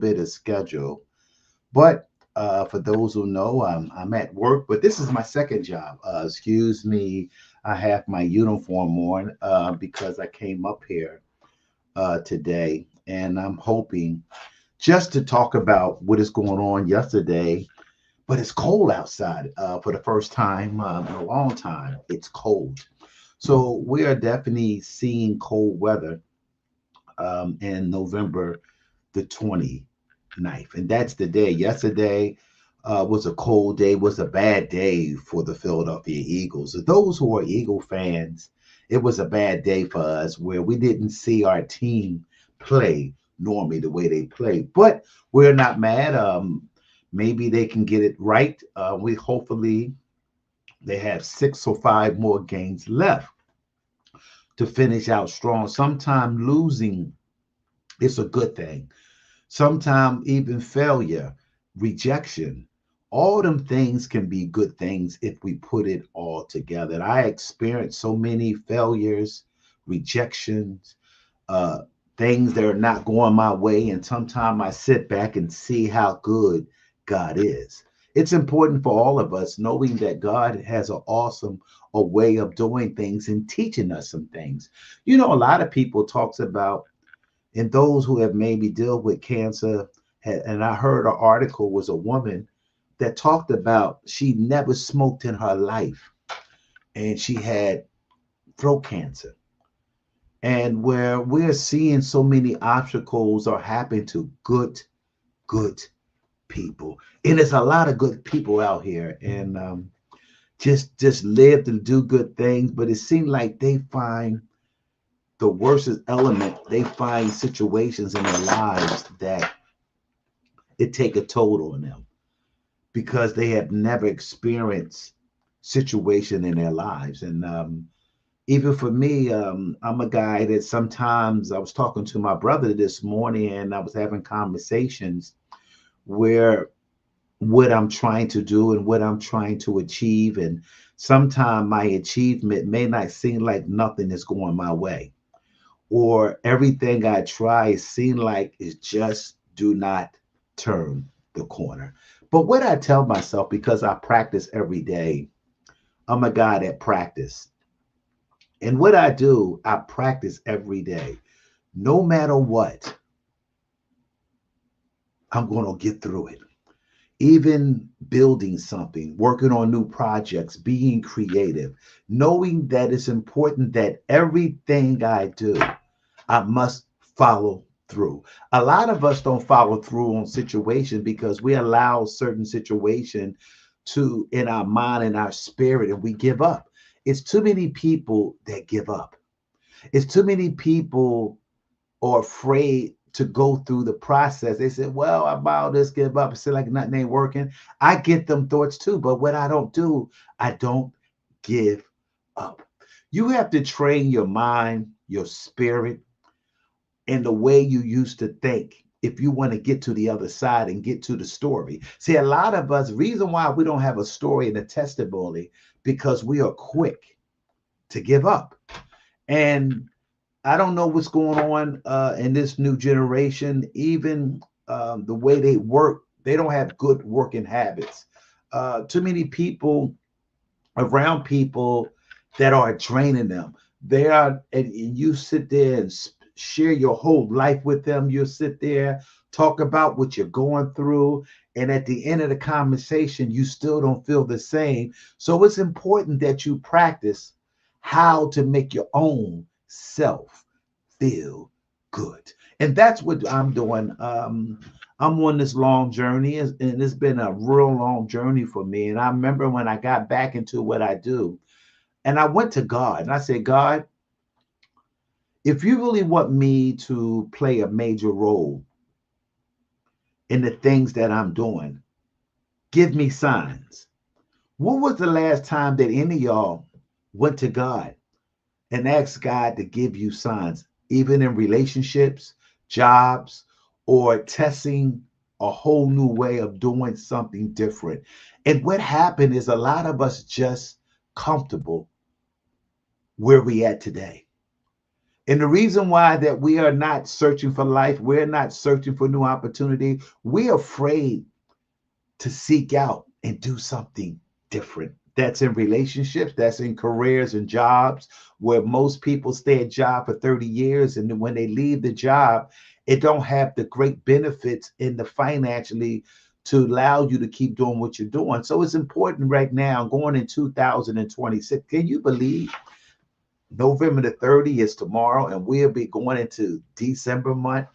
bit of schedule. But for those who know, I'm at work, but this is my second job. Excuse me, I have my uniform on because I came up here today, and I'm hoping just to talk about what is going on yesterday. But it's cold outside for the first time in a long time. It's cold. So we are definitely seeing cold weather in November the 29th. And that's the day. Yesterday was a cold day, was a bad day for the Philadelphia Eagles. Those who are Eagle fans, it was a bad day for us where we didn't see our team play normally the way they play. But we're not mad. Maybe they can get it right. We hopefully they have 6 or 5 more games left to finish out strong. Sometimes losing is a good thing. Sometimes even failure, rejection, all them things can be good things if we put it all together. And I experienced so many failures, rejections, uh, things that are not going my way. And sometimes I sit back and see how good God is. It's important for all of us knowing that God has an awesome a way of doing things and teaching us some things. You know, a lot of people talks about and those who have maybe dealt with cancer. And I heard an article was a woman that talked about she never smoked in her life and she had throat cancer. And where we're seeing so many obstacles are happening to good people. And there's a lot of good people out here and just live to do good things, but it seems like they find the worst element, they find situations in their lives that it take a toll on them because they have never experienced situation in their lives. And even for me, I'm a guy that sometimes I was talking to my brother this morning and I was having conversations where what I'm trying to do and what I'm trying to achieve. And sometimes my achievement may not seem like nothing is going my way or everything I try seem like is just do not turn the corner. But what I tell myself, because I practice every day, I'm a guy that practice. And what I do, I practice every day. No matter what, I'm going to get through it. Even building something, working on new projects, being creative, knowing that it's important that everything I do, I must follow through. A lot of us don't follow through on situations because we allow certain situation to in our mind and our spirit and we give up. It's too many people that give up. It's too many people are afraid to go through the process. They say, well, I'm about this, give up. It's like nothing ain't working. I get them thoughts too, but what I don't do, I don't give up. You have to train your mind, your spirit, and the way you used to think if you want to get to the other side and get to the story. See, a lot of us, reason why we don't have a story and a testimony, because we are quick to give up. And I don't know what's going on in this new generation. Even the way they work, they don't have good working habits. Too many people around people that are draining them. They are, and you sit there and share your whole life with them. You sit there, talk about what you're going through, and at the end of the conversation, you still don't feel the same. So it's important that you practice how to make your own self feel good. And that's what I'm doing. I'm on this long journey, and it's been a real long journey for me. And I remember when I got back into what I do, and I went to God and I said, God, if you really want me to play a major role in the things that I'm doing, give me signs. When was the last time that any of y'all went to God and asked God to give you signs, even in relationships, jobs, or testing a whole new way of doing something different? And what happened is a lot of us just comfortable where we at today. And the reason why that we are not searching for life, we're not searching for new opportunity, we're afraid to seek out and do something different. That's in relationships, that's in careers and jobs, where most people stay at job for 30 years, and then when they leave the job, it don't have the great benefits in the financially to allow you to keep doing what you're doing. So it's important right now, going in 2026. Can you believe November the 30th is tomorrow, and we'll be going into December month?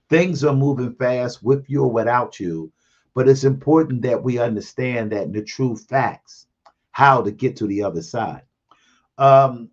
Things are moving fast with you or without you, but it's important that we understand that the true facts, how to get to the other side. Um,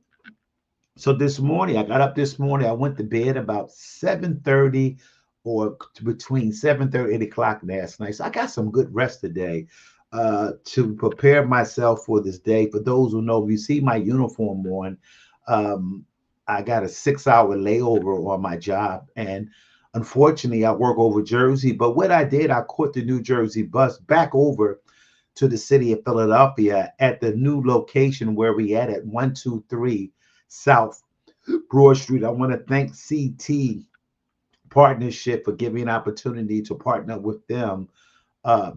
so this morning, I got up this morning, I went to bed about 7:30 or between 7:30 and 8 o'clock last night. So I got some good rest today to prepare myself for this day. For those who know, if you see my uniform on, um, I got a 6 hour layover on my job. And unfortunately, I work over Jersey. But what I did, I caught the New Jersey bus back over to the city of Philadelphia at the new location where we at 123 South Broad Street. I want to thank CT Partnership for giving me an opportunity to partner with them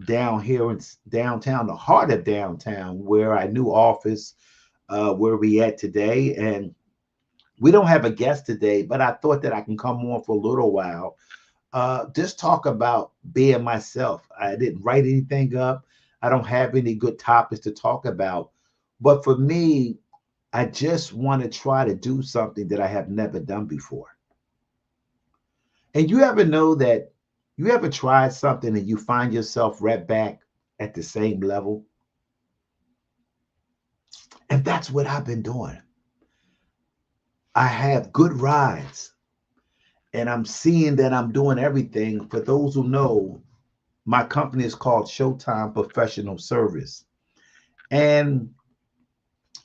down here in downtown, the heart of downtown, where our new office, where we at today. And we don't have a guest today, but I thought that I can come on for a little while, just talk about being myself. I didn't write anything up. I don't have any good topics to talk about. But for me, I just want to try to do something that I have never done before. And you ever know that you ever tried something and you find yourself right back at the same level? And that's what I've been doing. I have good rides, and I'm seeing that I'm doing everything. For those who know, my company is called Showtime Professional Service. And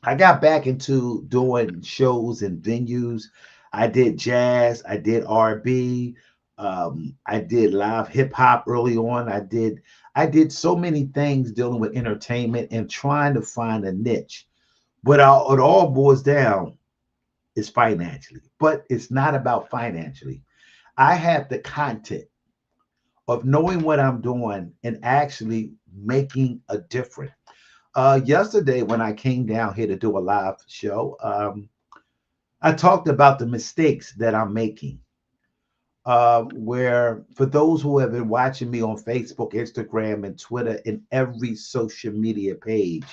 I got back into doing shows and venues. I did jazz, I did R&B, I did live hip hop early on. I did so many things dealing with entertainment and trying to find a niche. But it all boils down is financially. But it's not about financially. I have the content of knowing what I'm doing and actually making a difference. Yesterday, when I came down here to do a live show, I talked about the mistakes that I'm making. Where for those who have been watching me on Facebook, Instagram, and Twitter, and every social media page,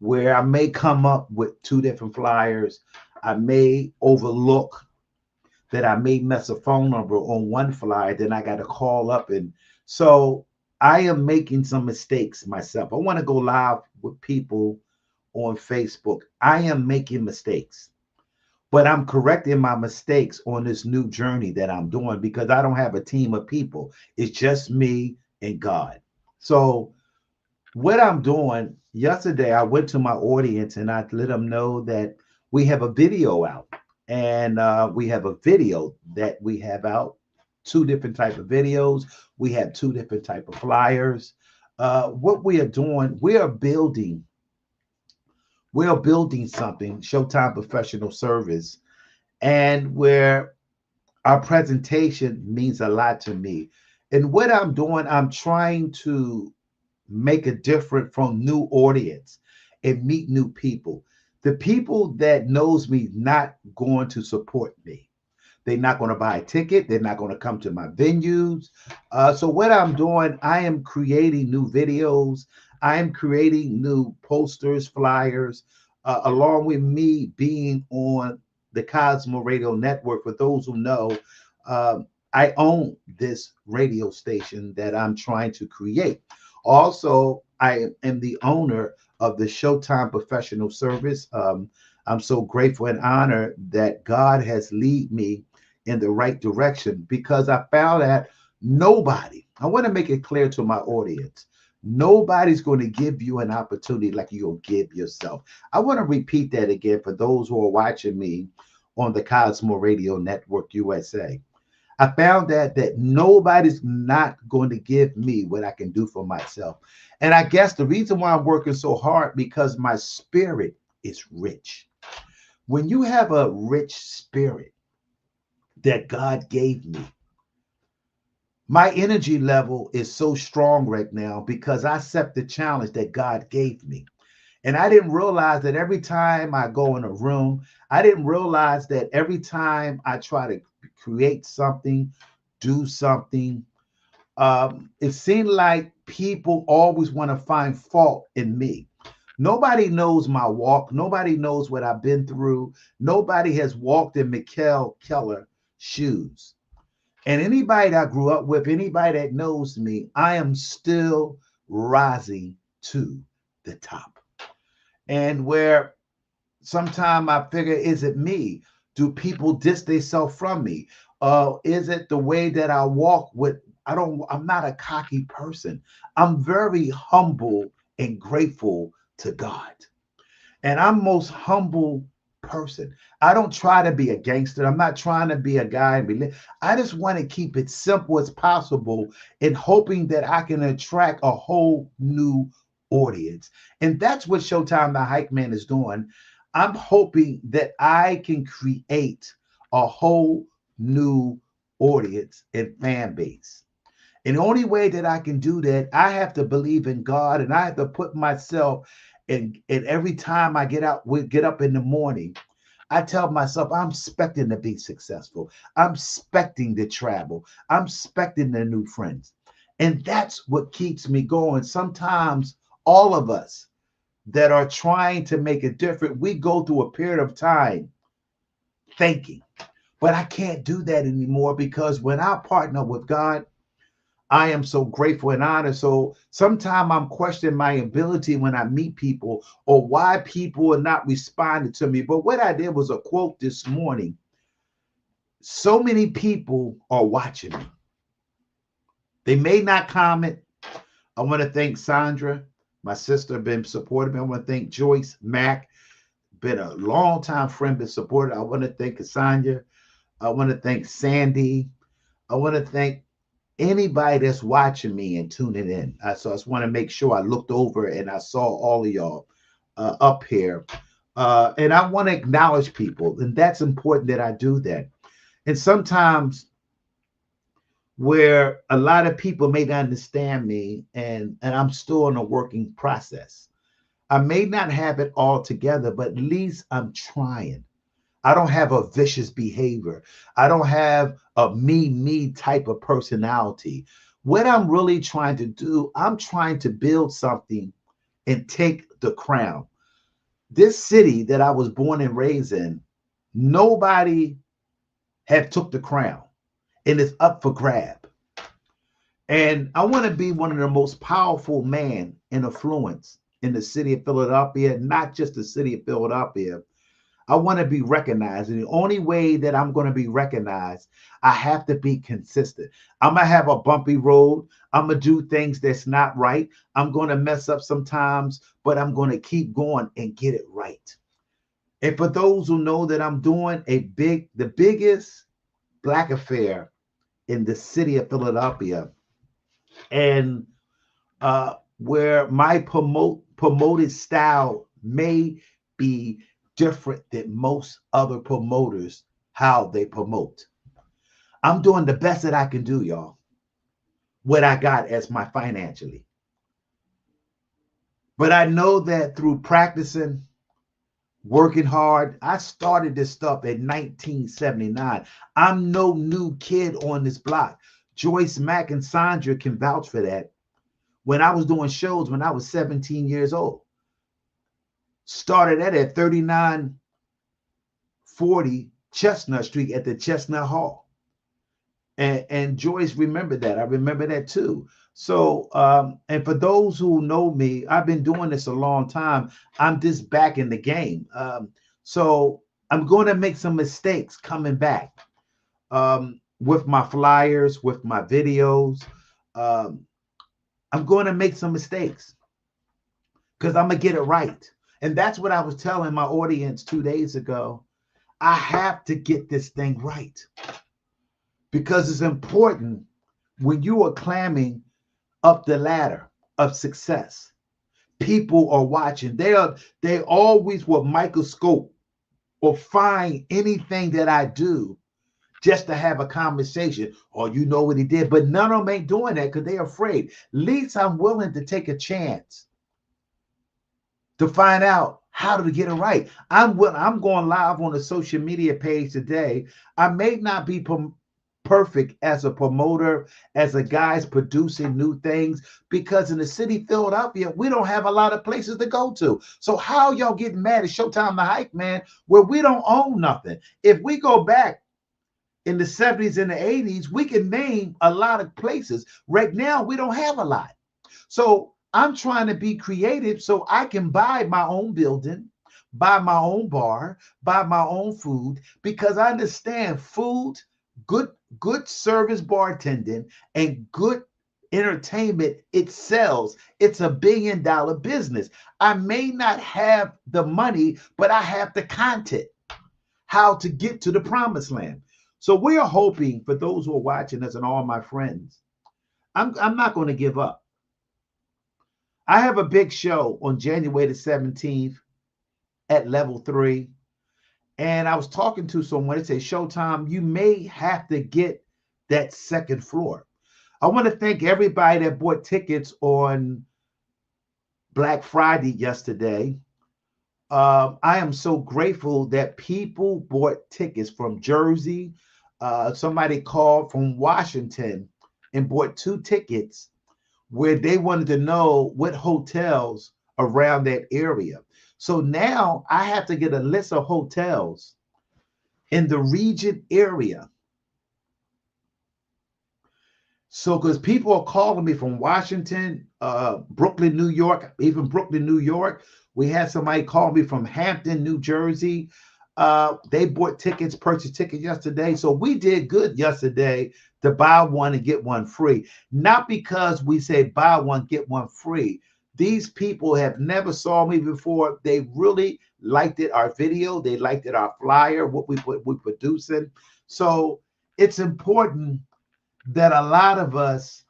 where I may come up with two different flyers, I may overlook that I may mess a phone number on one flyer, then I got to call up. And so I am making some mistakes myself. I want to go live with people on Facebook. I am making mistakes, but I'm correcting my mistakes on this new journey that I'm doing because I don't have a team of people. It's just me and God. So what I'm doing yesterday, I went to my audience and I let them know that we have a video out, and we have a video that we have out, two different type of videos. We have two different type of flyers. What we are doing, we are building something, Showtime Professional Service, and where our presentation means a lot to me. And what I'm doing, I'm trying to make a difference from new audience and meet new people. The people that knows me not going to support me. They're not going to buy a ticket. They're not going to come to my venues. So what I'm doing, I am creating new videos. I am creating new posters, flyers, along with me being on the Cosmo Radio Network. For those who know, I own this radio station that I'm trying to create. Also, I am the owner of the Showtime Professional Service. I'm so grateful and honored that God has lead me in the right direction because I found that nobody, I want to make it clear to my audience, nobody's going to give you an opportunity like you'll give yourself. I want to repeat that again for those who are watching me on the Cosmo Radio Network USA. I found that nobody's not going to give me what I can do for myself. And I guess the reason why I'm working so hard because my spirit is rich. When you have a rich spirit, that God gave me. My energy level is so strong right now because I accept the challenge that God gave me. And I didn't realize that every time I go in a room, I didn't realize that every time I try to create something, do something, it seemed like people always want to find fault in me. Nobody knows my walk. Nobody knows what I've been through. Nobody has walked in Mikhail Keller shoes. And anybody that I grew up with, anybody that knows me, I am still rising to the top. And where sometimes I figure, is it me? Do people diss themselves from me? Is it the way that I walk with? I'm not a cocky person. I'm very humble and grateful to God. And I'm most humble person. I don't try to be a gangster. I'm not trying to be a guy. I just want to keep it simple as possible in hoping that I can attract a whole new audience. And that's what Showtime the Hype Man is doing. I'm hoping that I can create a whole new audience and fan base. And the only way that I can do that, I have to believe in God and I have to put myself and every time I get up in the morning, I tell myself I'm expecting to be successful. I'm expecting to travel. I'm expecting the new friends. And that's what keeps me going. Sometimes all of us that are trying to make a difference, we go through a period of time thinking. But I can't do that anymore because when I partner with God, I am so grateful and honored. So sometimes I'm questioning my ability when I meet people or why people are not responding to me. But what I did was a quote this morning. So many people are watching me. They may not comment. I want to thank Sandra, my sister, been supporting me. I want to thank Joyce Mack, been a long time friend, been supported. I want to thank Cassandra. I want to thank Sandy. I want to thank anybody that's watching me and tuning in. So I just want to make sure I looked over and I saw all of y'all up here. And I want to acknowledge people, and that's important that I do that. And sometimes where a lot of people may not understand me, and I'm still in a working process. I may not have it all together, but at least I'm trying. I don't have a vicious behavior. I don't have a me type of personality. What I'm really trying to do, I'm trying to build something and take the crown. This city that I was born and raised in, nobody have took the crown and it's up for grab. And I want to be one of the most powerful men in influence in the city of Philadelphia, not just the city of Philadelphia. I want to be recognized. And the only way that I'm going to be recognized, I have to be consistent. I'm going to have a bumpy road. I'm going to do things that's not right. I'm going to mess up sometimes, but I'm going to keep going and get it right. And for those who know that I'm doing the biggest Black affair in the city of Philadelphia, and where my promoted style may be different than most other promoters how they promote. I'm doing the best that I can do, y'all. What I got as my financially. But I know that through practicing, working hard, I started this stuff in 1979. I'm no new kid on this block. Joyce Mack and Sandra can vouch for that. When I was doing shows when I was 17 years old. Started at 3940 Chestnut Street at the Chestnut Hall. And Joyce remembered that. I remember that too. So, and for those who know me, I've been doing this a long time. I'm just back in the game. So I'm going to make some mistakes coming back with my flyers, with my videos. I'm going to make some mistakes because I'm going to get it right. And that's what I was telling my audience 2 days ago. I have to get this thing right because it's important when you are climbing up the ladder of success. People are watching. They always will microscope or find anything that I do just to have a conversation. Or you know what he did, but none of them ain't doing that because they're afraid. At least I'm willing to take a chance to find out how to get it right. I'm going live on a social media page today. I may not be perfect as a promoter, as a guy's producing new things, because in the city of Philadelphia, we don't have a lot of places to go to. So how y'all getting mad at Showtime the Hype Man where we don't own nothing? If we go back in the 70s and the 80s, we can name a lot of places. Right now, we don't have a lot. So I'm trying to be creative so I can buy my own building, buy my own bar, buy my own food, because I understand food, good service bartending, and good entertainment, it sells. It's a $1 billion business. I may not have the money, but I have the content, how to get to the promised land. So we are hoping for those who are watching us and all my friends. I'm not going to give up. I have a big show on January the 17th at level 3. And I was talking to someone, they say, Showtime, you may have to get that second floor. I want to thank everybody that bought tickets on Black Friday yesterday. I am so grateful that people bought tickets from Jersey. Somebody called from Washington and bought 2 tickets where they wanted to know what hotels around that area. So now I have to get a list of hotels in the region area. So, because people are calling me from Washington, Brooklyn, New York, even Brooklyn, New York. We had somebody call me from Hampton, New Jersey. They bought tickets, purchased tickets yesterday. So we did good yesterday to buy one and get one free. Not because we say buy one, get one free. These people have never saw me before. They really liked it, our video. They liked it, our flyer, what we're producing. So it's important that a lot of us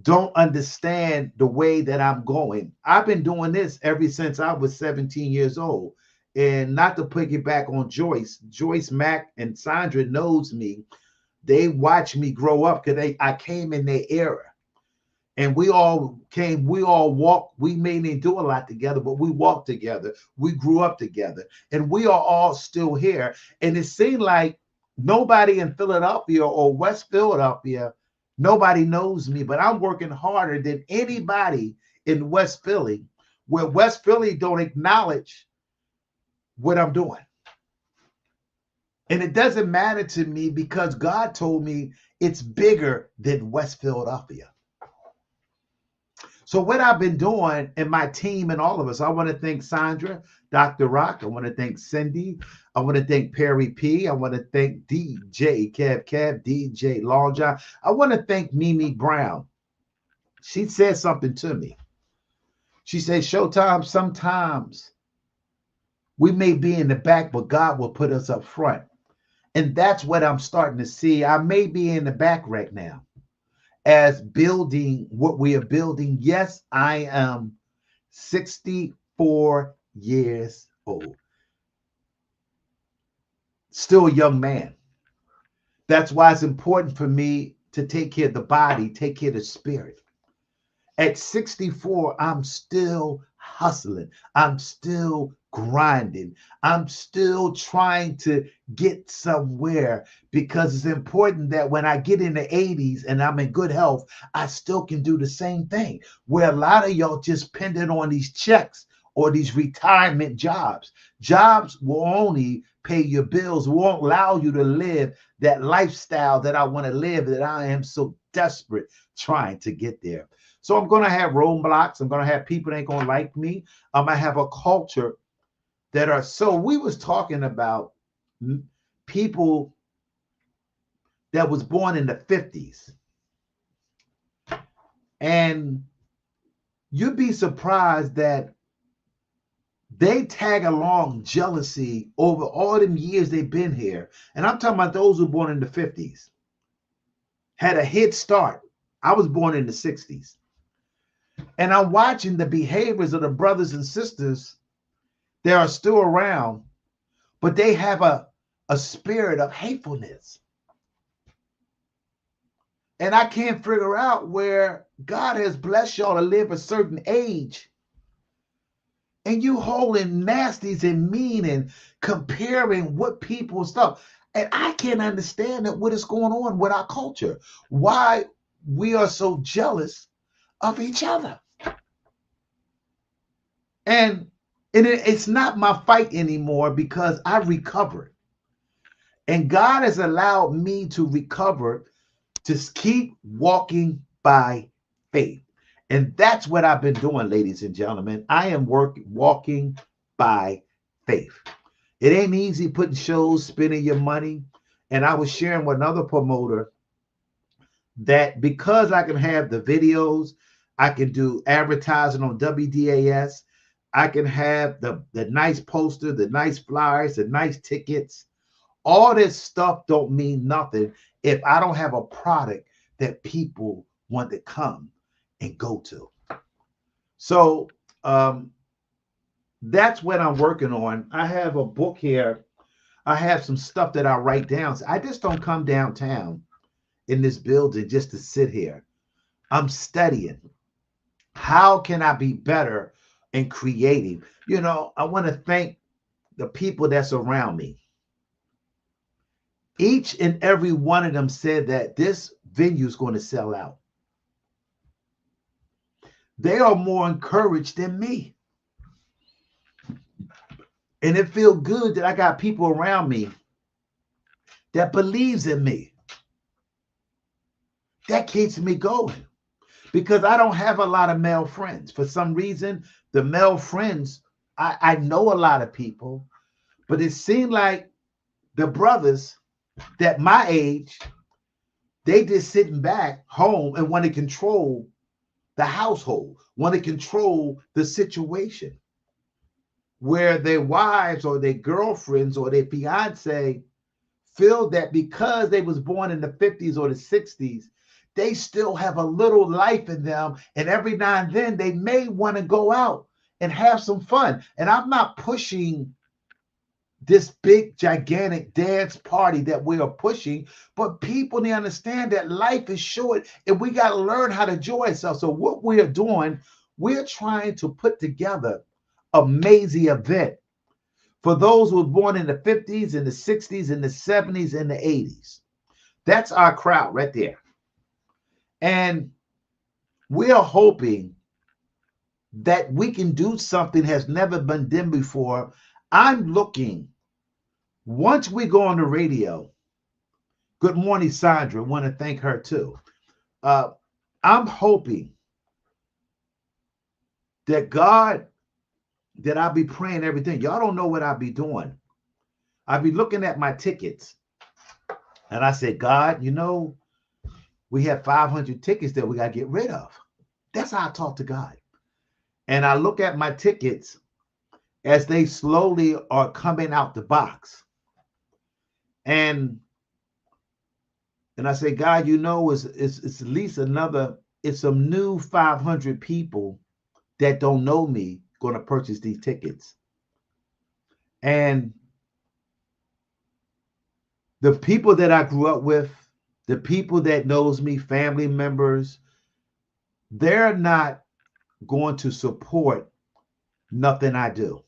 don't understand the way that I'm going. I've been doing this ever since I was 17 years old. And not to piggyback on Joyce Mack and Sandra knows me. They watched me grow up because I came in their era. And we all walked. We may not do a lot together, but we walked together. We grew up together. And we are all still here. And it seemed like nobody in Philadelphia or West Philadelphia, nobody knows me, but I'm working harder than anybody in West Philly, where West Philly don't acknowledge what I'm doing. And it doesn't matter to me because God told me it's bigger than West Philadelphia. So what I've been doing, and my team and all of us, I want to thank Sandra, Dr. Rock. I want to thank Cindy. I want to thank Perry P. I want to thank DJ Kev, DJ Long John. I want to thank Mimi Brown. She said something to me. She said, Showtime, sometimes we may be in the back, but God will put us up front. And that's what I'm starting to see. I may be in the back right now as building what we are building. Yes, I am 64 years old. Still a young man. That's why it's important for me to take care of the body, take care of the spirit. At 64, I'm still hustling. I'm still grinding. I'm still trying to get somewhere because it's important that when I get in the 80s and I'm in good health, I still can do the same thing. Where a lot of y'all just dependent on these checks or these retirement jobs. Jobs will only pay your bills, won't allow you to live that lifestyle that I want to live, that I am so desperate trying to get there. So I'm going to have roadblocks. I'm going to have people that ain't going to like me. I have a culture that are, so we was talking about people that was born in the 50s. And you'd be surprised that they tag along jealousy over all them years they've been here. And I'm talking about those who were born in the 50s. Had a head start. I was born in the 60s. And I'm watching the behaviors of the brothers and sisters that are still around, but they have a a spirit of hatefulness. And I can't figure out where God has blessed y'all to live a certain age and you holding nasties and mean and comparing what people stuff. And I can't understand that what is going on with our culture. Why we are so jealous of each other. And it's not my fight anymore because I recovered. And God has allowed me to recover to keep walking by faith. And that's what I've been doing, ladies and gentlemen. I am walking by faith. It ain't easy putting shows, spending your money. And I was sharing with another promoter that because I can have the videos, I can do advertising on WDAS, I can have the nice poster, the nice flyers, the nice tickets. All this stuff don't mean nothing if I don't have a product that people want to come and go to. So that's what I'm working on. I have a book here. I have some stuff that I write down. I just don't come downtown in this building just to sit here. I'm studying. How can I be better in creating? You know, I want to thank the people that's around me. Each and every one of them said that this venue is going to sell out. They are more encouraged than me. And it feels good that I got people around me that believes in me. That keeps me going because I don't have a lot of male friends. For some reason, the male friends, I know a lot of people, but it seemed like the brothers that my age, they just sitting back home and want to control the household, want to control the situation where their wives or their girlfriends or their fiance feel that because they was born in the 50s or the 60s, they still have a little life in them. And every now and then they may want to go out and have some fun. And I'm not pushing this big, gigantic dance party that we are pushing, but people need to understand that life is short and we got to learn how to enjoy ourselves. So what we are doing, we're trying to put together an amazing event for those who were born in the 50s and the 60s and the 70s and the 80s. That's our crowd right there. And we are hoping that we can do something has never been done before. I'm looking, once we go on the radio, good morning, Sandra. I want to thank her too. I'm hoping that God, that I'll be praying everything. Y'all don't know what I'll be doing. I'll be looking at my tickets. And I said, God, you know, we have 500 tickets that we got to get rid of. That's how I talk to God. And I look at my tickets as they slowly are coming out the box. And I say, God, you know, it's at least another, it's some new 500 people that don't know me going to purchase these tickets. And the people that I grew up with, the people that knows me, family members, they're not going to support nothing I do.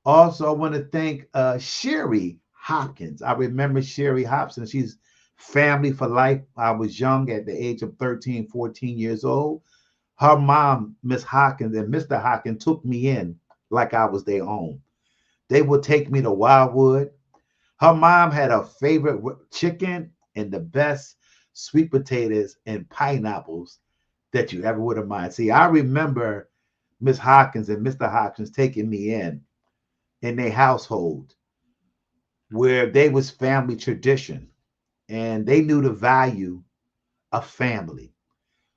Also, I want to thank Sherry Hopkins. I remember Sherry Hopkins. She's family for life. I was young at the age of 13, 14 years old. Her mom, Miss Hopkins, and Mr. Hopkins took me in like I was their own. They would take me to Wildwood. Her mom had a favorite chicken and the best sweet potatoes and pineapples that you ever would have mind. See, I remember Miss Hopkins and Mr. Hopkins taking me in their household where they was family tradition and they knew the value of family.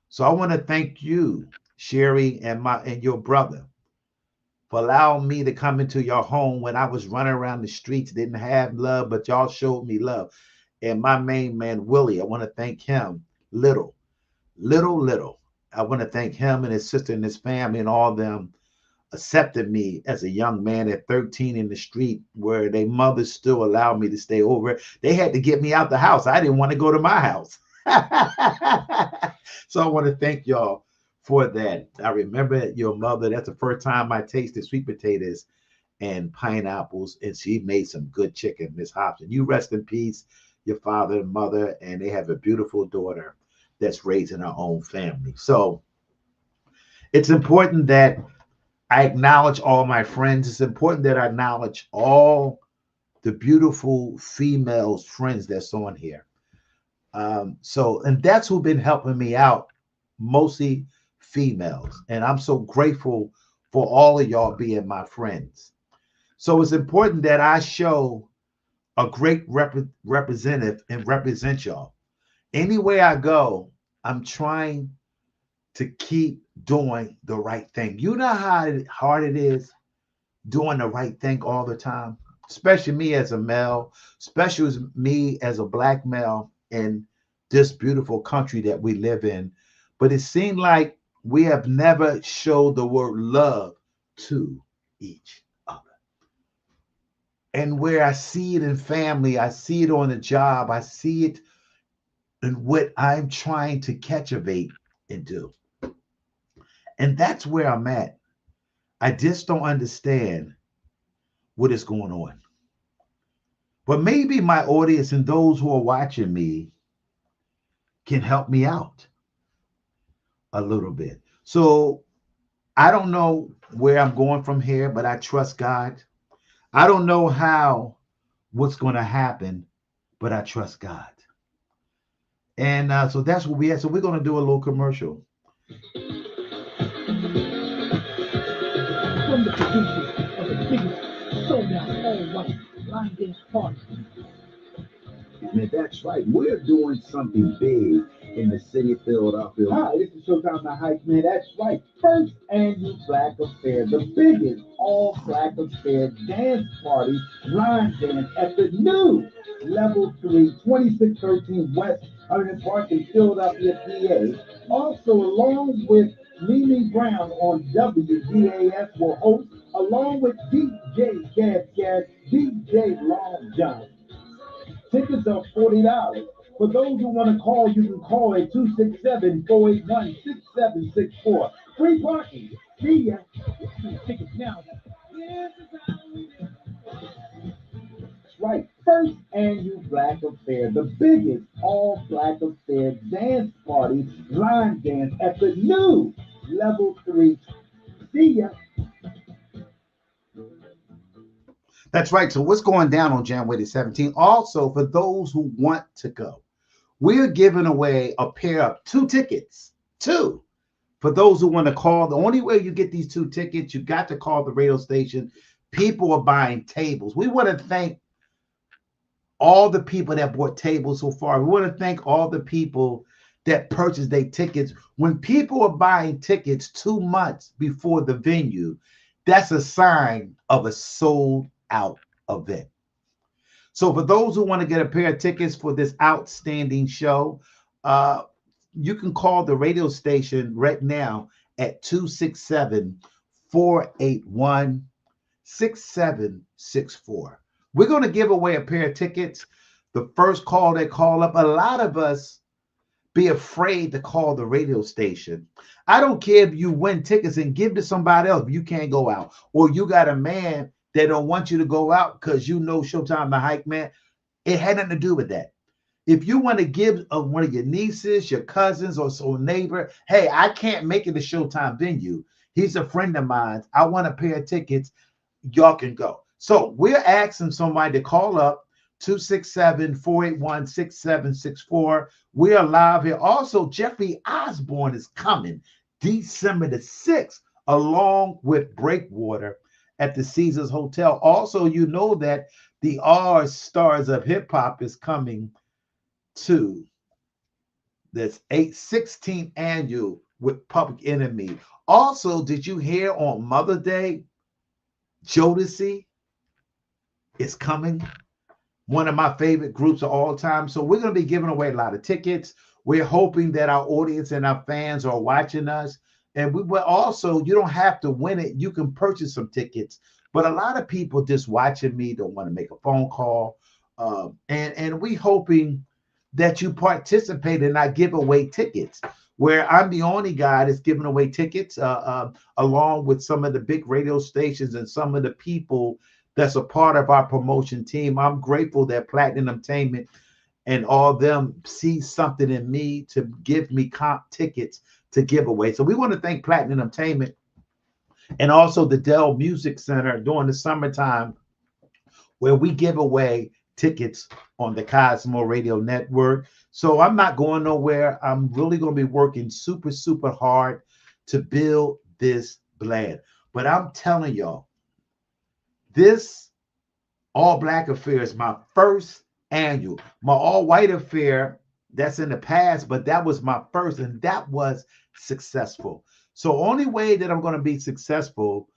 So I want to thank you, Sherry, and your brother for allowing me to come into your home when I was running around the streets, didn't have love, but y'all showed me love. And my main man, Willie, I want to thank him. Little. I want to thank him and his sister and his family and all of them. accepted me as a young man at 13 in the street where their mothers still allowed me to stay over. They had to get me out the house. I didn't want to go to my house. So I want to thank y'all for that. I remember your mother. That's the first time I tasted sweet potatoes and pineapples, and she made some good chicken, Miss Hobson. You rest in peace, your father and mother, and they have a beautiful daughter that's raising her own family. So it's important that I acknowledge all my friends. It's important that I acknowledge all the beautiful females friends that's on here. And that's who've been helping me out, mostly females. And I'm so grateful for all of y'all being my friends. So it's important that I show a great representative and represent y'all. Anywhere I go, I'm trying to keep doing the right thing. You know how hard it is doing the right thing all the time, especially me as a male, especially as me as a black male in this beautiful country that we live in. But it seemed like we have never showed the word love to each other. And where I see it in family, I see it on the job, I see it in what I'm trying to captivate and do. And that's where I'm at. I just don't understand what is going on. But maybe my audience and those who are watching me can help me out a little bit. So I don't know where I'm going from here, but I trust God. I don't know what's going to happen, but I trust God. And so that's what we had. So we're going to do a little commercial. From the producers of the biggest sold out all white line dance party. Man, that's right. We're doing something big in the city of Philadelphia. Hi, this is Showtime the HYPEMAN. That's right. First annual Black Affair, the biggest all Black Affair dance party, line dance at the new Level 3, 2613 West 100 Park in Philadelphia, PA. Also, along with Mimi Brown on WDAS will host, along with DJ Gab, DJ Long John. Tickets are $40. For those who want to call, you can call at 267-481-6764. Free parking. See ya. Tickets now. That's right. First annual Black Affair, the biggest all Black Affair dance party, line dance at the new Level 3. See ya. That's right. So what's going down on January 17th? Also, for those who want to go, we're giving away a pair of 2 tickets. 2. For those who want to call, the only way you get these 2 tickets, you got to call the radio station. People are buying tables. We want to thank all the people that bought tables so far. We want to thank all the people that purchased their tickets. When people are buying tickets 2 months before the venue, that's a sign of a sold out event. So for those who want to get a pair of tickets for this outstanding show, you can call the radio station right now at 267-481-6764. We're going to give away a pair of tickets. The first call they call up, a lot of us be afraid to call the radio station. I don't care if you win tickets and give to somebody else, but you can't go out. Or you got a man that don't want you to go out because you know Showtime the HYPEMAN. It had nothing to do with that. If you want to give one of your nieces, your cousins, or neighbor, hey, I can't make it to Showtime venue. He's a friend of mine. I want a pair of tickets. Y'all can go. So we're asking somebody to call up 267-481-6764. We are live here. Also, Jeffrey Osborne is coming December the 6th, along with Breakwater at the Caesars Hotel. Also, you know that the R Stars of Hip Hop is coming to this 16th annual with Public Enemy. Also, did you hear on Mother's Day, Jodeci is coming? One of my favorite groups of all time. So we're going to be giving away a lot of tickets. We're hoping that our audience and our fans are watching us. And we will also, you don't have to win it. You can purchase some tickets. But a lot of people just watching me don't want to make a phone call. And we hoping that you participate and I give away tickets. Where I'm the only guy that's giving away tickets, along with some of the big radio stations and some of the people that's a part of our promotion team. I'm grateful that Platinum Entertainment and all of them see something in me to give me comp tickets to give away. So we want to thank Platinum Entertainment and also the Dell Music Center during the summertime, where we give away tickets on the Cosmo Radio Network. So I'm not going nowhere. I'm really going to be working super, super hard to build this brand. But I'm telling y'all, this All Black Affair is my first annual. My All White Affair, that's in the past, but that was my first, and that was successful. So only way that I'm going to be successful,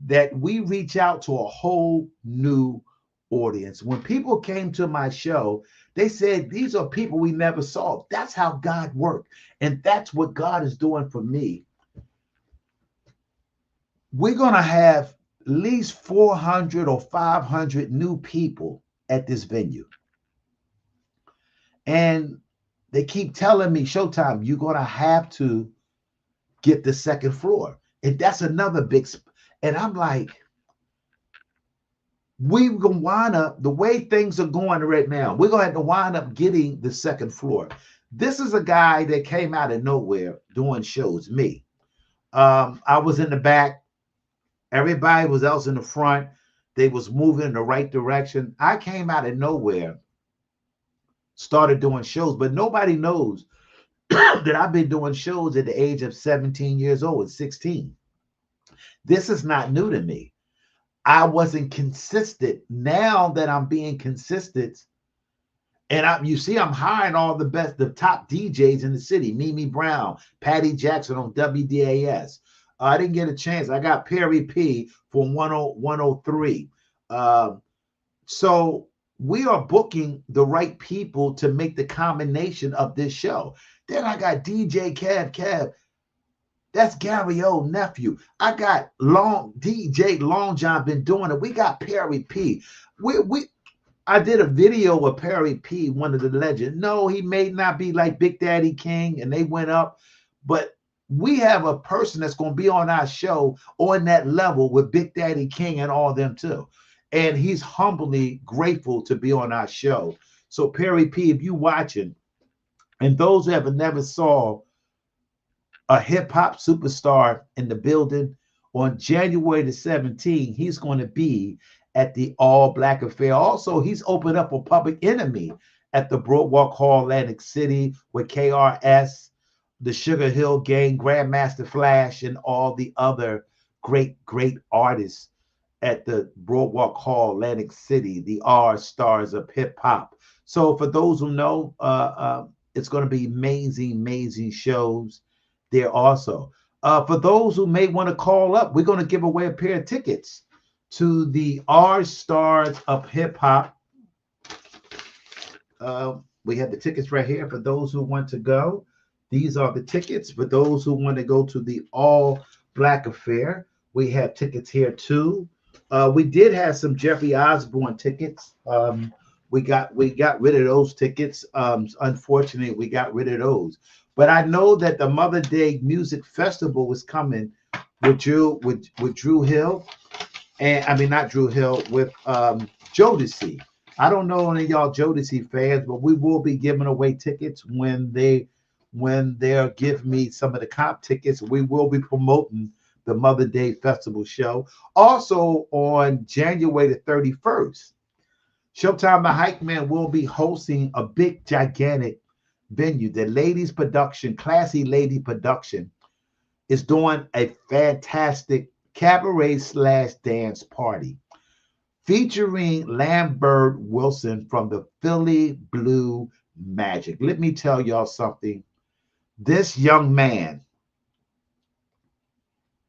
that we reach out to a whole new audience. When people came to my show, they said, these are people we never saw. That's how God worked. And that's what God is doing for me. We're going to have at least 400 or 500 new people at this venue. And they keep telling me, Showtime, you're going to have to get the second floor. And that's another big, and I'm like, we're going to wind up, the way things are going right now, we're going to have to wind up getting the second floor. This is a guy that came out of nowhere doing shows, me. I was in the back. Everybody was else in the front. They was moving in the right direction. I came out of nowhere, started doing shows, but nobody knows that I've been doing shows at the age of 17 years old and 16. This is not new to me. I wasn't consistent. Now that I'm being consistent, and you see, I'm hiring all the top DJs in the city. Mimi Brown, Patty Jackson on WDAS. I didn't get a chance. I got Perry P from 103. So we are booking the right people to make the combination of this show. Then I got DJ Kev. That's Gary O nephew. I got DJ Long John been doing it. We got Perry P. I did a video with Perry P, one of the legends. No, he may not be like Big Daddy King, and they went up, but we have a person that's going to be on our show on that level with Big Daddy King and all them too. And he's humbly grateful to be on our show. So Perry P, if you watching, and those who have never saw a hip hop superstar in the building, on January the 17th, he's going to be at the All Black Affair. Also, he's opened up a Public Enemy at the Broadwalk Hall, Atlantic City, with KRS, the Sugar Hill Gang, Grandmaster Flash, and all the other great artists at the Broadwalk Hall, Atlantic City, the R stars of hip hop. So for those who know, it's going to be amazing shows there also. For those who may want to call up, we're going to give away a pair of tickets to the R Stars of Hip Hop. We have the tickets right here for those who want to go. These are the tickets for those who want to go to the All Black Affair. We have tickets here too. We did have some Jeffrey Osborne tickets. We got rid of those tickets. Unfortunately, we got rid of those. But I know that the Mother Day Music Festival was coming with Drew Hill, and I mean not Drew Hill, with Jodeci. I don't know any of y'all Jodeci fans, but we will be giving away tickets when they'll give me some of the comp tickets. We will be promoting the Mother Day Festival show. Also on January the 31st, Showtime the HYPEMAN will be hosting a big, gigantic venue. The Ladies Production, Classy Lady Production, is doing a fantastic cabaret/dance party featuring Lambert Wilson from the Philly Blue Magic. Let me tell y'all something. This young man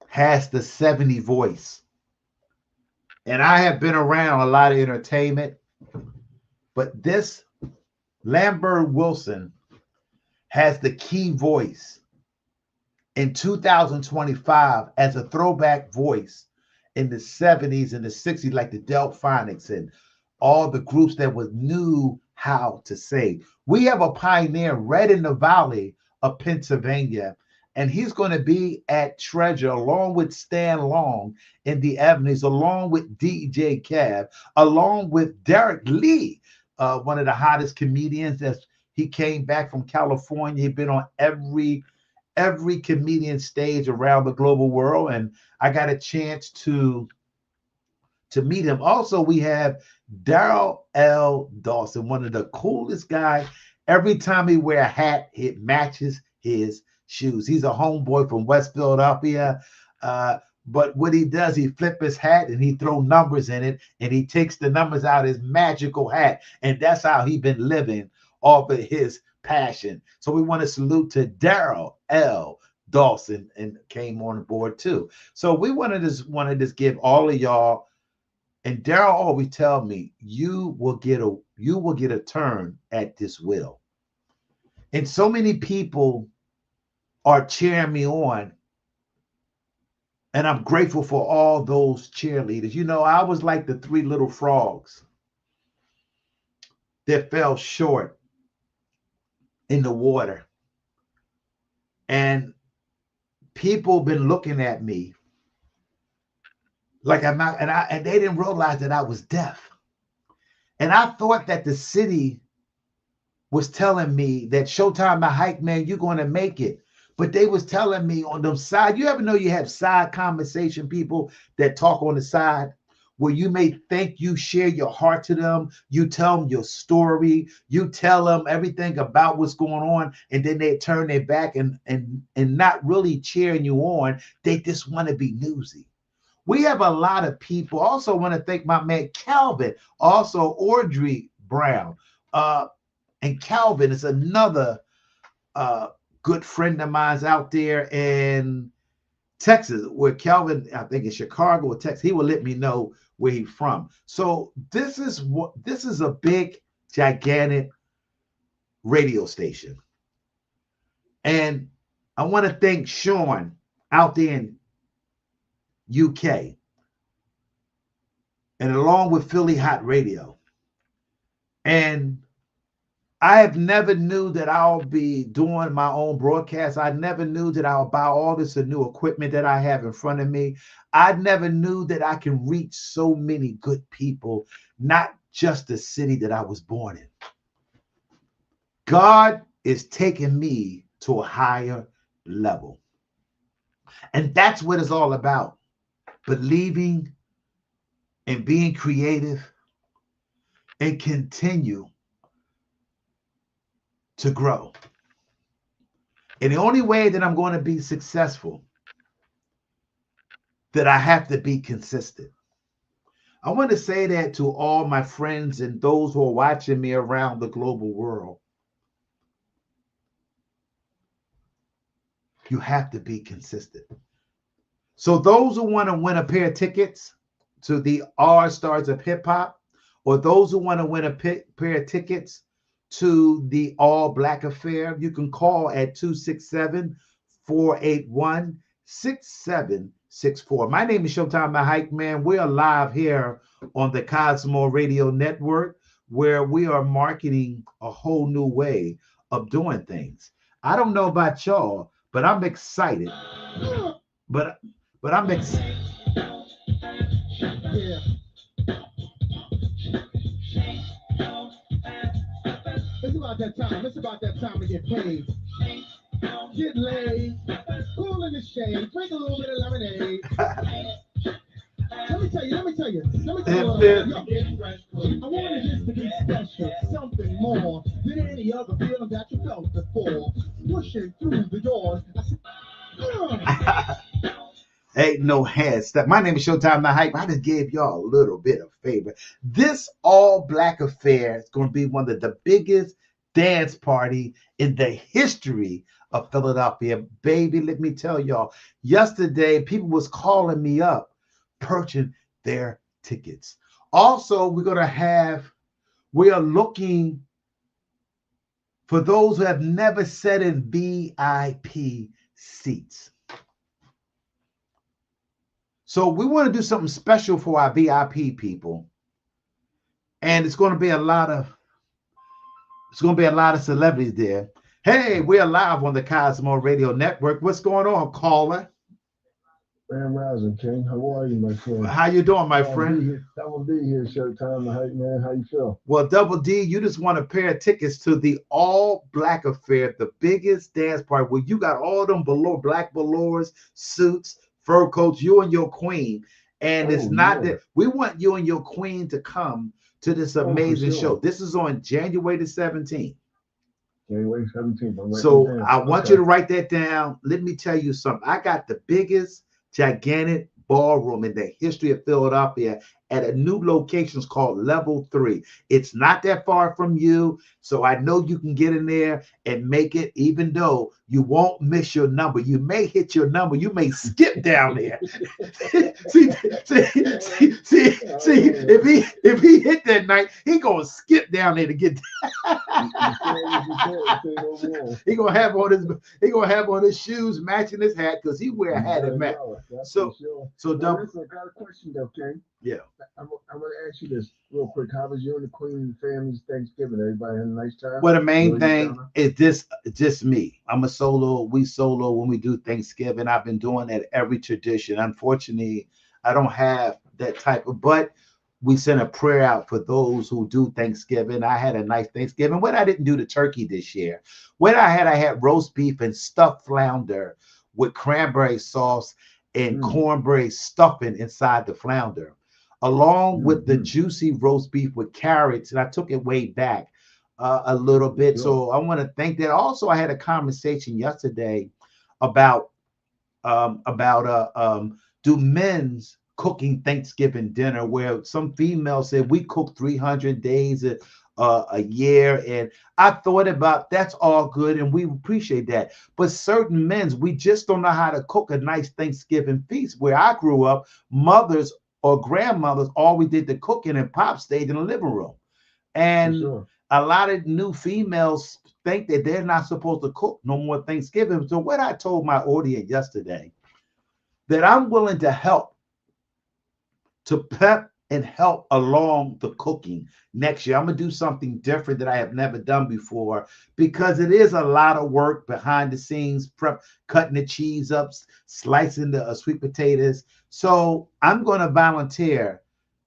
has the 70 voice. And I have been around a lot of entertainment, but this Lambert Wilson has the key voice in 2025 as a throwback voice in the 70s and the 60s, like the Delphonics and all the groups that was knew how to sing. We have a pioneer right in the valley of Pennsylvania, and he's going to be at Treasure along with Stan Long in the Avenues, along with DJ Cab, along with Derek Lee, one of the hottest comedians. That's he came back from California. He's been on every comedian stage around the global world, and I got a chance to meet him. Also, we have Daryl L. Dawson, one of the coolest guys. Every time he wear a hat, it matches his shoes. He's a homeboy from West Philadelphia. But what he does, he flip his hat and he throw numbers in it, and he takes the numbers out of his magical hat. And that's how he been living off of his passion. So we want to salute to Daryl L. Dawson and came on board too. So we wanted to give all of y'all. And Daryl always tell me, you will get a turn at this wheel. And so many people are cheering me on. And I'm grateful for all those cheerleaders. You know, I was like the three little frogs that fell short in the water. And people been looking at me like I'm not, and they didn't realize that I was deaf. And I thought that the city was telling me that Showtime, the hype man, you're going to make it. But they was telling me on the side, you ever know you have side conversation people that talk on the side where you may think you share your heart to them, you tell them your story, you tell them everything about what's going on, and then they turn their back and not really cheering you on. They just want to be newsy. We have a lot of people. Also want to thank my man Calvin, also Audrey Brown. And Calvin is another good friend of mine's out there in Texas, where Calvin, I think in Chicago or Texas, he will let me know where he's from. So this is a big, gigantic radio station. And I want to thank Sean out there in UK, and along with Philly Hot Radio. And I have never knew that I'll be doing my own broadcast. I never knew that I'll buy all this new equipment that I have in front of me. I never knew that I can reach so many good people, not just the city that I was born in. God is taking me to a higher level. And that's what it's all about. Believing and being creative and continue to grow. And the only way that I'm going to be successful, that I have to be consistent. I want to say that to all my friends and those who are watching me around the global world. You have to be consistent. So those who want to win a pair of tickets to the R Stars of Hip Hop, or those who want to win a pair of tickets to the All Black Affair, you can call at 267-481-6764. My name is Showtime the Hype Man. We are live here on the Cosmo Radio Network, where we are marketing a whole new way of doing things. I don't know about y'all, but I'm excited. But I'm excited. Yeah. It's about that time. It's about that time to get paid. Get laid. Cool in the shade. Drink a little bit of lemonade. Let me tell you. I wanted this to be special. Something more than any other feeling that you felt before. Pushing through the doors. Ain't no hand step. My name is Showtime the Hype. I just gave y'all a little bit of favor. This All Black Affair is going to be one of the biggest dance party in the history of Philadelphia. Baby, let me tell y'all, yesterday people was calling me up, purchasing their tickets. Also, we are looking for those who have never sat in VIP seats. So we want to do something special for our VIP people. And it's going to be a lot of celebrities there. Hey, we're live on the Cosmo Radio Network. What's going on, caller? Grand Rising, King. How are you, my friend? How you doing, my friend? Double D here, Showtime. The hype man. How you feel? Well, Double D, you just won a pair of tickets to the All Black Affair, the biggest dance party where you got all them black velours, suits, fur coats, you and your queen. And it's not that we want you and your queen to come to this amazing show. This is on January the 17th. January 17th. So I want you to write that down. Let me tell you something. I got the biggest, gigantic ballroom in the history of Philadelphia at a new location called Level 3. It's not that far from you, so I know you can get in there and make it, even though you won't miss your number. You may hit your number. You may skip down there. see, if he hit that night, he gonna skip down there to get he gonna have on his shoes matching his hat because he wear a hat and match. So Double. Listen, I got a question though, King. Yeah. I'm gonna ask you this real quick. How was you and the Queen and the family's Thanksgiving? Everybody had a nice time? Well, the main thing is just me. I'm a solo. We solo when we do Thanksgiving. I've been doing that every tradition. Unfortunately, I don't have that type of, but we send a prayer out for those who do Thanksgiving. I had a nice Thanksgiving. What I didn't do the turkey this year. What I had roast beef and stuffed flounder with cranberry sauce and cornbread stuffing inside the flounder, along with the juicy roast beef with carrots. And I took it way back a little bit. So I want to thank that. Also, I had a conversation yesterday about do men's cooking Thanksgiving dinner, where some females said we cook 300 days a year. And I thought about that's all good and we appreciate that. But certain men's, we just don't know how to cook a nice Thanksgiving feast. Where I grew up, mothers or grandmothers always did the cooking and pop stayed in the living room. And a lot of new females think that they're not supposed to cook no more Thanksgiving. So what I told my audience yesterday, that I'm willing to help to prep and help along the cooking next year. I'm going to do something different that I have never done before, because it is a lot of work behind the scenes, prep, cutting the cheese up, slicing the sweet potatoes. So I'm going to volunteer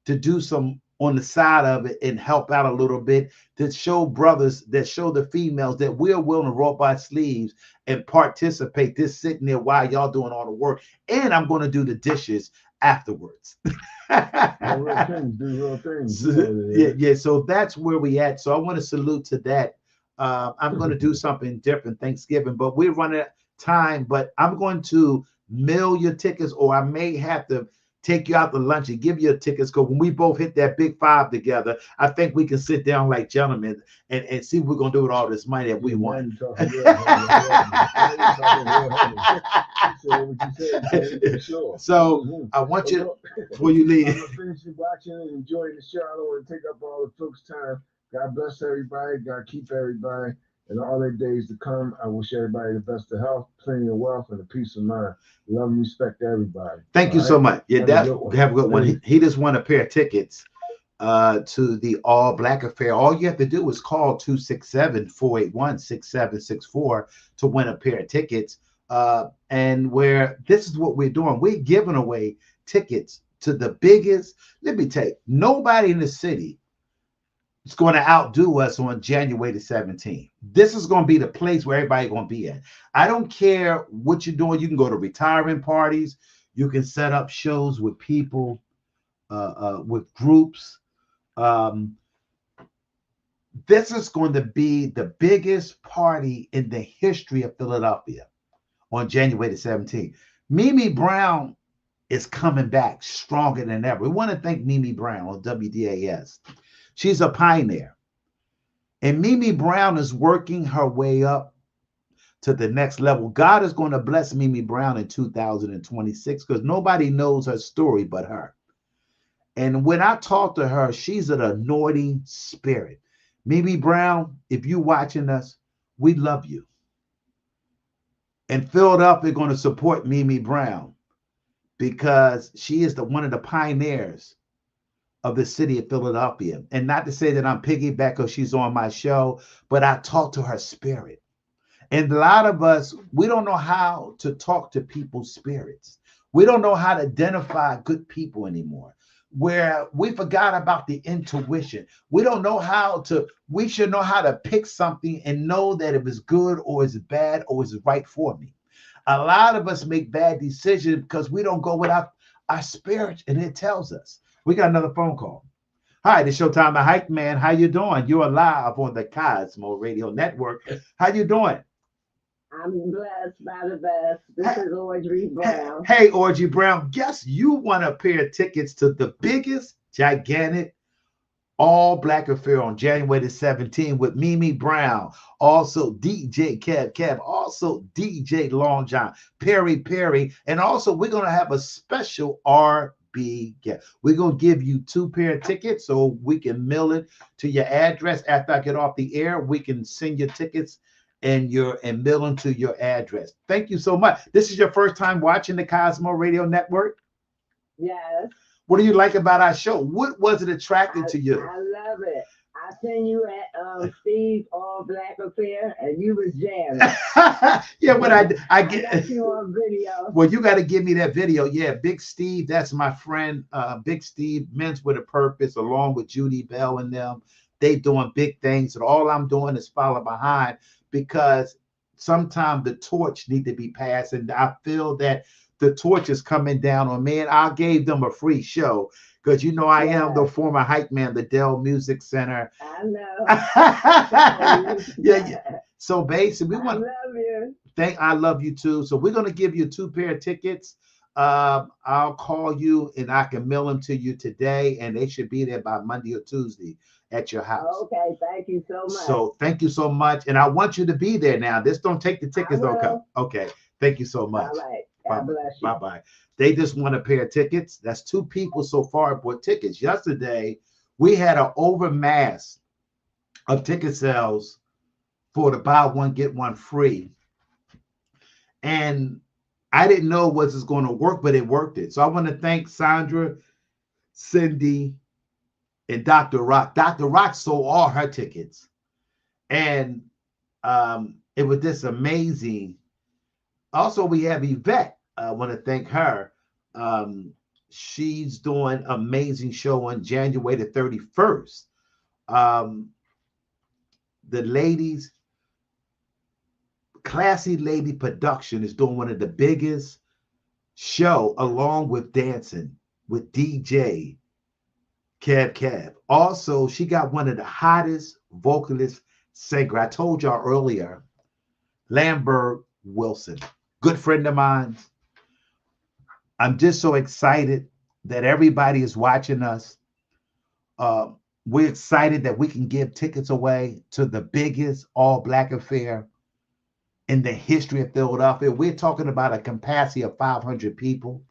to do some on the side of it and help out a little bit to show brothers, that show the females that we're willing to roll up our sleeves and participate, just sitting there while y'all doing all the work. And I'm going to do the dishes afterwards. Real things. Yeah. So that's where we at. So I want to salute to that. I'm going to do something different Thanksgiving, but we're running out of time. But I'm going to mail your tickets, or I may have to take you out to lunch and give you tickets, because when we both hit that big five together, I think we can sit down like gentlemen and see what we're going to do with all this money that we want. So I want you, before you leave. I'm going to finish watching and enjoying the show. I don't want to take up all the folks' time. God bless everybody. God keep everybody. And all their days to come, I wish everybody the best of health, plenty of wealth, and a peace of mind. Love and respect to everybody. Thank you so much. Yeah, have a good one. He just won a pair of tickets to the All Black Affair. All you have to do is call 267-481-6764 to win a pair of tickets. And where this is what we're doing. We're giving away tickets to the biggest. Let me tell you, nobody in the city is going to outdo us on January the 17th. This is going to be the place where everybody's going to be at. I don't care what you're doing. You can go to retirement parties. You can set up shows with people, with groups. This is going to be the biggest party in the history of Philadelphia on January the 17th. Mimi Brown is coming back stronger than ever. We want to thank Mimi Brown on WDAS. She's a pioneer. And Mimi Brown is working her way up to the next level. God is going to bless Mimi Brown in 2026, because nobody knows her story but her. And when I talk to her, she's an anointing spirit. Mimi Brown, if you're watching us, we love you. And Philadelphia going to support Mimi Brown because she is one of the pioneers of the city of Philadelphia. And not to say that I'm piggyback because she's on my show, but I talk to her spirit. And a lot of us, we don't know how to talk to people's spirits. We don't know how to identify good people anymore. Where we forgot about the intuition. We don't know how to, we should know how to pick something and know that if it's good or it's bad or it's right for me. A lot of us make bad decisions because we don't go with our spirit and it tells us. We got another phone call. Hi, this Showtime, the Hype Man. How you doing? You're live on the Cosmo Radio Network. How you doing? I'm blessed by the best. This is Audrey Brown. Hey, Audrey Brown. Guess you won a pair of tickets to the biggest, gigantic, all black affair on January the 17th with Mimi Brown, also DJ Kev, also DJ Long John, Perry Perry, and also we're going to have a special RB guest. We're going to give you 2 pair of tickets so we can mail it to your address. After I get off the air, we can send your tickets and mail them to your address. Thank you so much. This is your first time watching the Cosmo Radio Network? Yes. What do you like about our show? What was it attracting to you? I love it. I seen you at Steve's All Black Affair, and you was jamming. Yeah, but I get got you on video. Well, you got to give me that video. Yeah, Big Steve, that's my friend. Big Steve, Men's with a Purpose, along with Judy Bell and them. They doing big things, and all I'm doing is follow behind because sometimes the torch need to be passed, and I feel that the torch is coming down on me. And I gave them a free show because you know I am the former hype man, the Dell Music Center. I know. Yeah. So basically, we want. I love you. I love you too. So we're gonna give you 2 pair of tickets. I'll call you and I can mail them to you today, and they should be there by Monday or Tuesday at your house. Okay, thank you so much. So thank you so much, and I want you to be there now. This don't take the tickets, don't come. Okay, thank you so much. All right. God bless you. Bye bye. They just want a pair of tickets. That's 2 people so far bought tickets. Yesterday, we had an overmass of ticket sales for the buy one get one free, and I didn't know was this going to work, but it worked. So I want to thank Sandra, Cindy, and Dr. Rock. Dr. Rock sold all her tickets, and it was just amazing. Also, we have Yvette. I want to thank her. She's doing an amazing show on January the 31st. The ladies, Classy Lady Production is doing one of the biggest show along with dancing with DJ Kev. Also, she got one of the hottest vocalist singer. I told y'all earlier, Lambert Wilson, good friend of mine. I'm just so excited that everybody is watching us. We're excited that we can give tickets away to the biggest all black affair in the history of Philadelphia. We're talking about a capacity of 500 people.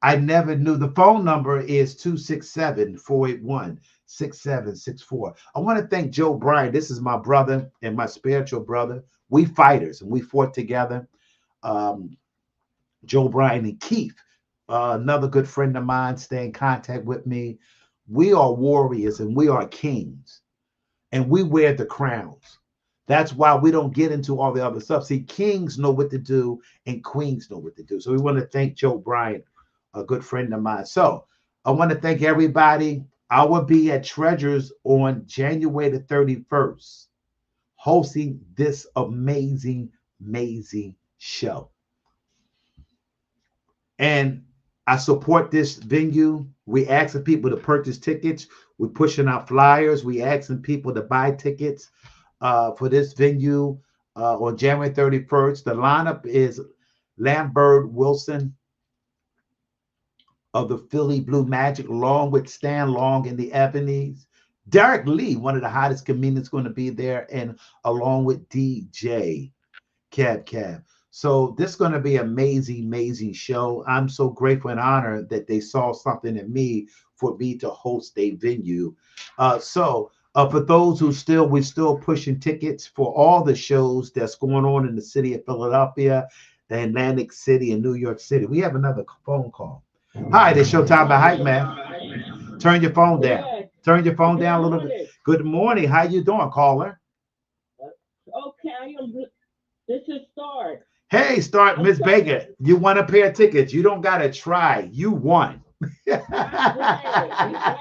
I never knew. The phone number is 267-481-6764. I want to thank Joe Bryan. This is my brother and my spiritual brother. We fighters, and we fought together. Joe Bryan and Keith, another good friend of mine, stay in contact with me. We are warriors and we are kings, and we wear the crowns. That's why we don't get into all the other stuff. See, kings know what to do and queens know what to do. So we want to thank Joe Bryan, a good friend of mine. So I want to thank everybody. I will be at Treasures on January the 31st, hosting this amazing show. And I support this venue. We asking people to purchase tickets. We're pushing out flyers. We asking people to buy tickets for this venue on January 31st. The lineup is Lambert Wilson of the Philly Blue Magic, along with Stan Long and the Ebonies. Derek Lee, one of the hottest comedians, going to be there, and along with DJ Kev. So this is going to be an amazing show. I'm so grateful and honored that they saw something in me for me to host a venue. So For those who we're still pushing tickets for all the shows that's going on in the city of Philadelphia, the Atlantic City, and New York City. We have another phone call. Hi, this Showtime the Hype Man. Turn your phone down. Yes. Turn your phone Good down a little bit. morning. Good morning. How you doing, caller? Okay, this is Start. Hey, start I'm Miss trying to. Baker. You won a pair of tickets. You don't gotta try. You won. That's right.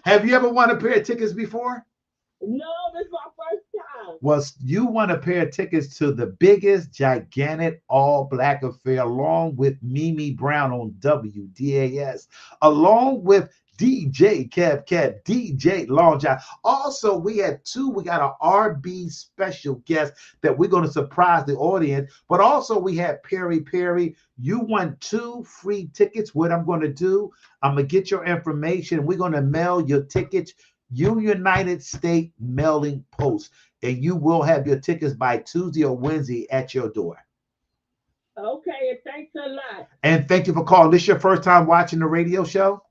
Have you ever won a pair of tickets before? No, this is my first time. Well, you won a pair of tickets to the biggest, gigantic all black affair, along with Mimi Brown on WDAS, along with DJ Kev Kev, DJ Long John. Also, we had two. We got an RB special guest that we're going to surprise the audience. But also, we had Perry Perry. You won two free tickets. What I'm going to do, I'm going to get your information. We're going to mail your tickets. United States Mailing Post, and you will have your tickets by Tuesday or Wednesday at your door. Okay, and thanks a lot. And thank you for calling. This is your first time watching the radio show?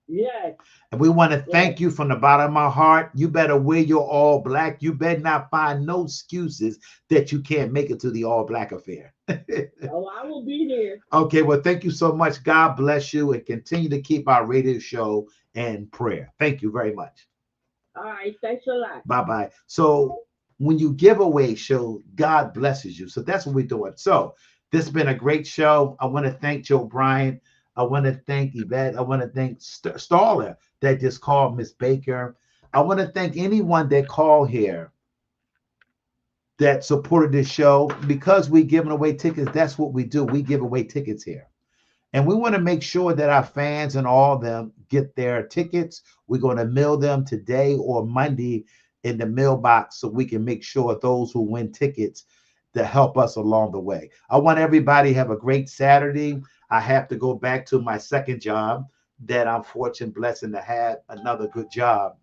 Yes, And we want to yes. thank you from the bottom of my heart. You better wear your all black. You better not find no excuses that you can't make it to the all black affair. Oh, I will be there. Okay, well, thank you so much. God bless you, and continue to keep our radio show in prayer. Thank you very much. All right, thanks a lot. Bye bye. So when you give away show, God blesses you. So that's what we're doing. So this has been a great show. I want to thank Joe Bryant. I want to thank Yvette. I want to thank Starler that just called Miss Baker. I want to thank anyone that called here that supported this show because we're giving away tickets. That's what we do. We give away tickets here. And we want to make sure that our fans and all of them get their tickets. We're going to mail them today or Monday in the mailbox so we can make sure those who win tickets to help us along the way. I want everybody to have a great Saturday. I have to go back to my second job that I'm fortunate, blessed to have another good job.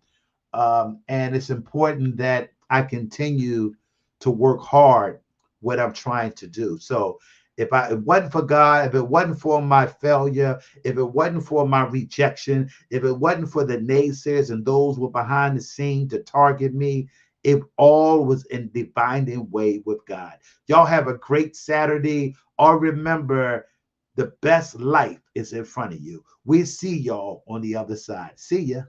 And it's important that I continue to work hard what I'm trying to do. So if it wasn't for God, if it wasn't for my failure, if it wasn't for my rejection, if it wasn't for the naysayers and those who were behind the scene to target me, it all was in divine way with God. Y'all have a great Saturday. Or remember, the best life is in front of you. We see y'all on the other side. See ya.